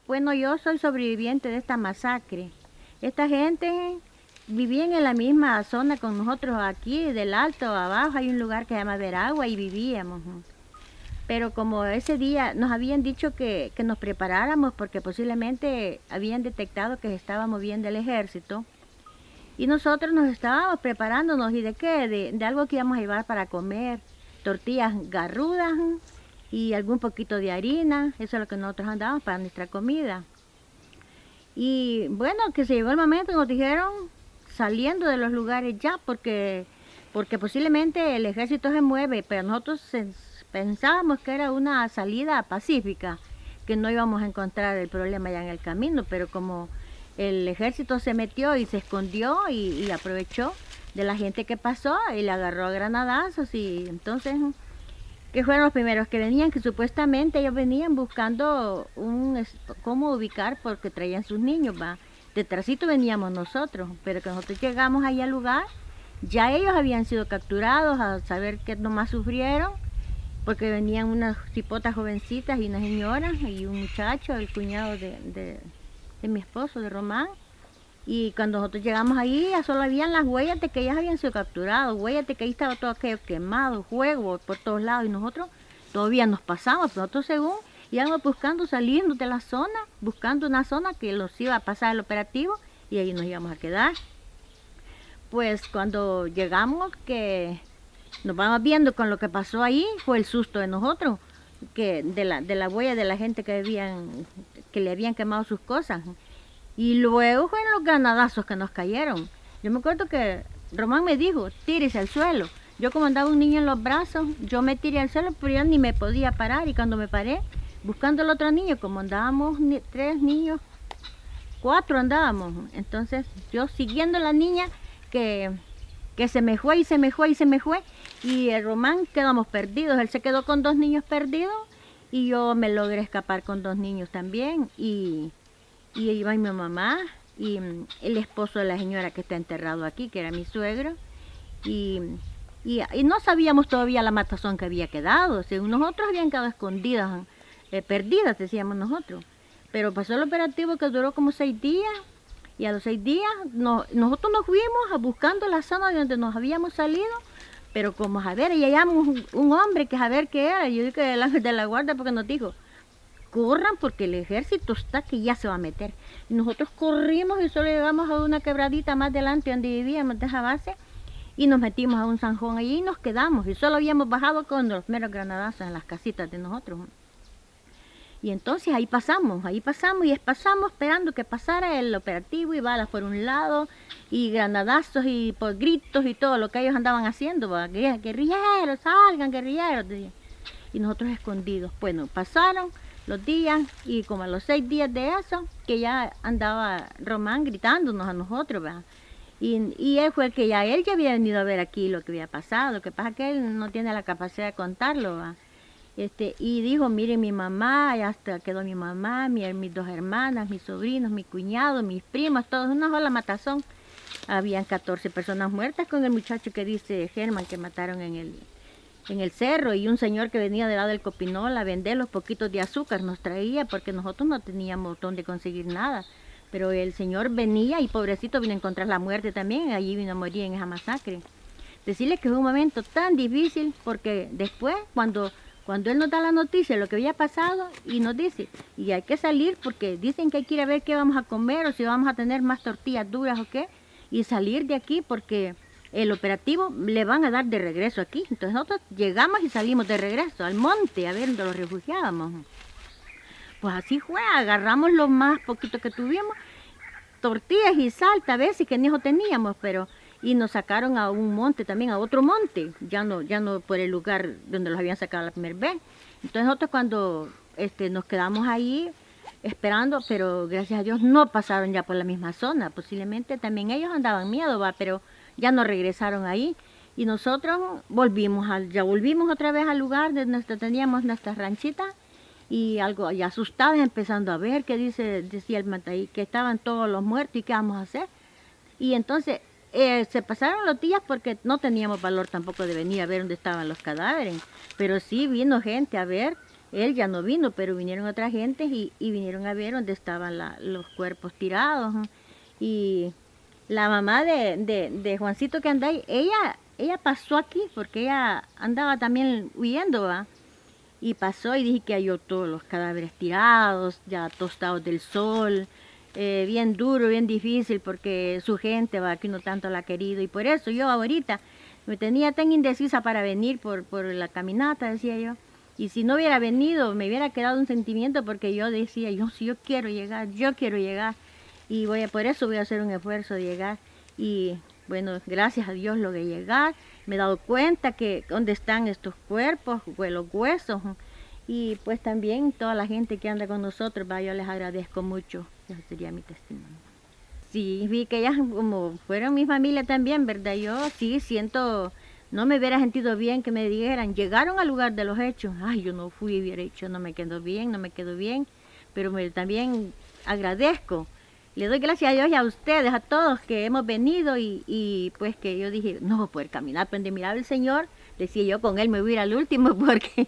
Bueno, yo soy sobreviviente de esta masacre. Esta gente vivía en la misma zona con nosotros aquí, del alto abajo, hay un lugar que se llama Veragua y vivíamos. ¿No? Pero como ese día nos habían dicho que nos preparáramos porque posiblemente habían detectado que se estaba moviendo el ejército, y nosotros nos estábamos preparándonos, ¿y de qué? De algo que íbamos a llevar para comer, tortillas garrudas y algún poquito de harina, eso es lo que nosotros andábamos para nuestra comida. Y bueno, que se llegó el momento, nos dijeron saliendo de los lugares ya, porque posiblemente el ejército se mueve, pero nosotros pensábamos que era una salida pacífica, que no íbamos a encontrar el problema ya en el camino, pero como el ejército se metió y se escondió y aprovechó de la gente que pasó y le agarró a granadazos y entonces que fueron los primeros que venían, que supuestamente ellos venían buscando cómo ubicar porque traían sus niños, va. Detrásito veníamos nosotros, pero que nosotros llegamos ahí al lugar, ya ellos habían sido capturados a saber qué nomás sufrieron, porque venían unas cipotas jovencitas y una señora y un muchacho, el cuñado de mi esposo, de Román. Y cuando nosotros llegamos ahí, ya solo habían las huellas de que ellas habían sido capturados, huellas de que ahí estaba todo aquello quemado, fuego por todos lados, y nosotros todavía nos pasamos, nosotros según íbamos buscando salirnos de la zona, buscando una zona que los iba a pasar el operativo, y ahí nos íbamos a quedar. Pues cuando llegamos, que nos vamos viendo con lo que pasó ahí, fue el susto de nosotros, que de la huella de la gente que le habían quemado sus cosas. Y luego fueron los granadazos que nos cayeron. Yo me acuerdo que Román me dijo, tírese al suelo. Yo como andaba un niño en los brazos, yo me tiré al suelo, pero yo ni me podía parar. Y cuando me paré, buscando al otro niño, como andábamos 3 niños, 4 andábamos. Entonces yo siguiendo a la niña que se me fue y se me fue y se me fue. Y el Román quedamos perdidos. Él se quedó con 2 niños perdidos y yo me logré escapar con 2 niños también. Y iba mi mamá y el esposo de la señora que está enterrado aquí, que era mi suegro, y, y no sabíamos todavía la matazón que había quedado, según nosotros habían quedado escondidas, perdidas, decíamos nosotros. Pero pasó el operativo que duró como 6 días, y a los 6 días nosotros nos fuimos buscando la zona de donde nos habíamos salido, pero como a ver, y hallamos un hombre que a ver qué era, yo dije que el ángel de la guarda porque nos dijo, corran porque el ejército está que ya se va a meter. Y nosotros corrimos y solo llegamos a una quebradita más adelante donde vivíamos de esa base y nos metimos a un zanjón allí y nos quedamos. Y solo habíamos bajado con los meros granadazos en las casitas de nosotros. Y entonces ahí pasamos y pasamos esperando que pasara el operativo y balas por un lado y granadazos y por gritos y todo lo que ellos andaban haciendo. Guerrilleros, salgan guerrilleros. Y nosotros escondidos. Bueno, pasaron los días y como a los 6 días de eso, que ya andaba Román gritándonos a nosotros, ¿verdad? Y él fue el que él ya había venido a ver aquí lo que había pasado, lo que pasa es que él no tiene la capacidad de contarlo, ¿verdad? Y dijo, mire mi mamá, ya hasta quedó mi mamá, mis 2 hermanas, mis sobrinos, mi cuñado, mis primas, todos, una sola matazón. Habían 14 personas muertas con el muchacho que dice Germán que mataron en el cerro y un señor que venía del lado del Copinol a vender los poquitos de azúcar nos traía porque nosotros no teníamos dónde conseguir nada. Pero el señor venía y pobrecito vino a encontrar la muerte también, allí vino a morir en esa masacre. Decirle que fue un momento tan difícil porque después cuando él nos da la noticia de lo que había pasado y nos dice, y hay que salir porque dicen que hay que ir a ver qué vamos a comer o si vamos a tener más tortillas duras o qué, y salir de aquí porque el operativo le van a dar de regreso aquí. Entonces nosotros llegamos y salimos de regreso al monte a ver dónde los refugiábamos. Pues así fue, agarramos lo más poquito que tuvimos, tortillas y sal, a veces que ni eso teníamos, pero y nos sacaron a un monte también, a otro monte, ya no por el lugar donde los habían sacado la primera vez. Entonces nosotros cuando nos quedamos ahí esperando, pero gracias a Dios no pasaron ya por la misma zona, posiblemente también ellos andaban miedo, va, pero ya no regresaron ahí. Y nosotros ya volvimos otra vez al lugar donde teníamos nuestras ranchitas y algo ya asustadas empezando a ver qué decía el Mataí, que estaban todos los muertos y qué vamos a hacer. Y entonces se pasaron los días porque no teníamos valor tampoco de venir a ver dónde estaban los cadáveres, pero sí vino gente a ver él ya no vino, pero vinieron otras gentes y vinieron a ver dónde estaban los cuerpos tirados. Y la mamá de Juancito que anda ahí, ella pasó aquí porque ella andaba también huyendo, ¿va? Y pasó y dije que halló todos los cadáveres tirados, ya tostados del sol, bien duro, bien difícil porque su gente, va, que uno tanto la ha querido. Y por eso yo ahorita me tenía tan indecisa para venir por la caminata, decía yo. Y si no hubiera venido, me hubiera quedado un sentimiento porque yo decía, yo quiero llegar, yo quiero llegar. Y por eso voy a hacer un esfuerzo de llegar. Y bueno, gracias a Dios logré llegar. Me he dado cuenta que dónde están estos cuerpos, los huesos. Y pues también toda la gente que anda con nosotros, va, yo les agradezco mucho. Ese sería mi testimonio. Sí, vi que ellas como fueron mi familia también, ¿verdad? Yo sí siento, no me hubiera sentido bien que me dijeran, llegaron al lugar de los hechos. Ay, yo no fui, hubiera dicho, no me quedó bien, no me quedó bien. Pero también agradezco. Le doy gracias a Dios y a ustedes, a todos que hemos venido y pues que yo dije, no voy a poder caminar, pero de mirar al Señor, decía yo, con Él me voy a ir al último porque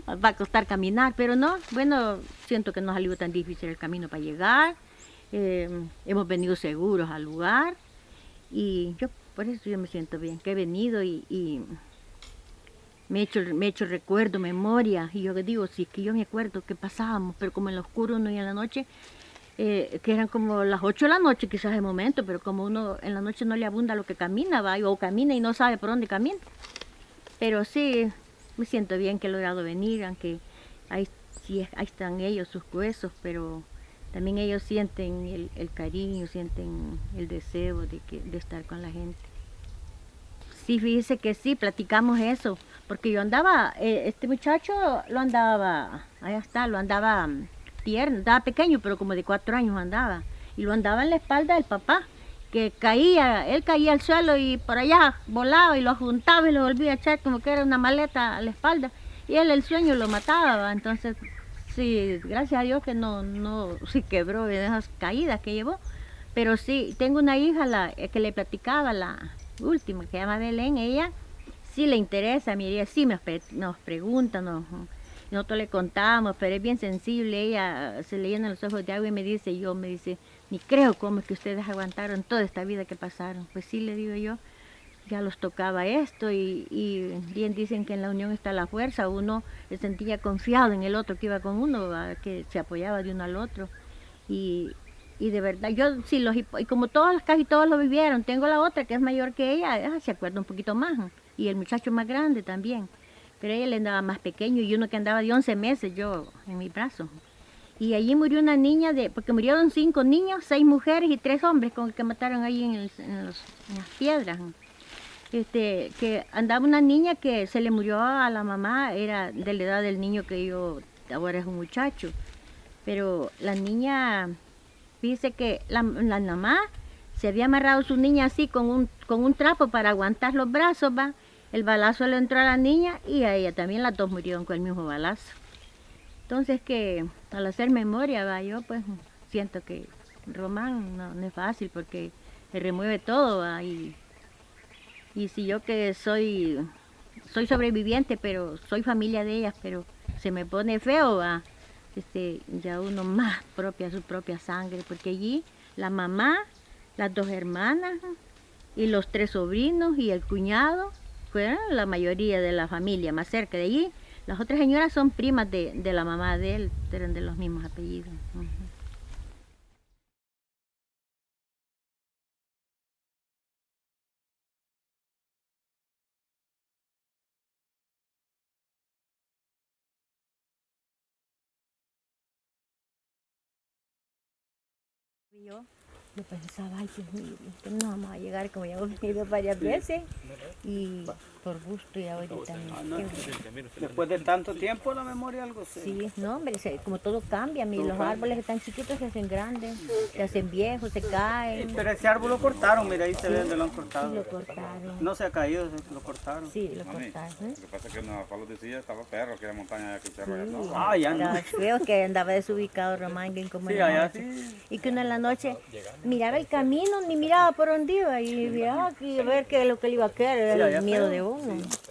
va a costar caminar, pero no, bueno, siento que no ha salido tan difícil el camino para llegar, hemos venido seguros al lugar y yo, por eso yo me siento bien, que he venido y me he hecho recuerdo, memoria, y yo digo, sí, es que yo me acuerdo que pasábamos, pero como en lo oscuro uno y en la noche, que eran como las 8 de la noche quizás el momento, pero como uno en la noche no le abunda lo que camina, va, o camina y no sabe por dónde camina. Pero sí, me siento bien que he logrado venir, aunque ahí, sí, ahí están ellos, sus huesos, pero también ellos sienten el cariño, sienten el deseo de estar con la gente. Sí, fíjese que sí, platicamos eso, porque yo andaba, este muchacho lo andaba, ahí está, lo andaba tierno, estaba pequeño, pero como de 4 años andaba, y lo andaba en la espalda del papá, que caía, él caía al suelo y por allá volaba y lo juntaba y lo volvía a echar como que era una maleta a la espalda, y él el sueño lo mataba, ¿va? Entonces, sí, gracias a Dios que no se quebró de esas caídas que llevó, pero sí, tengo una hija que le platicaba, la última, que se llama Belén, ella sí le interesa, mire, ella sí nos pregunta, nosotros le contamos, pero es bien sensible, ella se le llenan los ojos de agua y me dice, ni creo cómo es que ustedes aguantaron toda esta vida que pasaron. Pues sí, le digo yo, ya los tocaba esto y bien dicen que en la unión está la fuerza, uno se sentía confiado en el otro que iba con uno, que se apoyaba de uno al otro. Y de verdad, yo sí, y como casi todos lo vivieron, tengo la otra que es mayor que ella se acuerda un poquito más, y el muchacho más grande también. Pero ella le andaba más pequeño y uno que andaba de 11 meses yo en mi brazo. Y allí murió una niña, porque murieron 5 niños, 6 mujeres y 3 hombres con el que mataron ahí en las piedras. Que andaba una niña que se le murió a la mamá, era de la edad del niño que yo ahora es un muchacho. Pero la niña, dice que la mamá se había amarrado su niña así con un trapo para aguantar los brazos, va. El balazo le entró a la niña y a ella también, las dos murieron con el mismo balazo. Entonces que al hacer memoria, va, yo pues siento que Román no es fácil porque se remueve todo, va, y si yo que soy sobreviviente, pero soy familia de ellas, pero se me pone feo, va, ya uno más su propia sangre, porque allí la mamá, las 2 hermanas y los 3 sobrinos y el cuñado fueron la mayoría de la familia más cerca de allí. Las otras señoras son primas de la mamá de él, eran de los mismos apellidos. Yo pensaba, ay Dios mío, que no vamos a llegar como ya hemos venido varias veces y por gusto y ahorita Después de tanto tiempo la memoria algo se... Sí, no hombre, como todo cambia, los árboles están chiquitos se hacen grandes, se hacen viejos, se caen. Pero ese árbol lo cortaron, mira ahí se ve donde lo han cortado. Sí, lo cortaron. No se ha caído, lo cortaron. Sí, lo cortaron. Lo que pasa es que en Pablo decía estaba perro, que era montaña de cerro allá. Sí, Ah, ya no. era feo que andaba desubicado Román, bien como Sí, en la allá noche. sí. Y que uno en la noche miraba el camino, ni miraba por dónde iba y miraba aquí a ver qué es lo que le iba a quedar, era Sí, allá el miedo feo. de uno. Sí.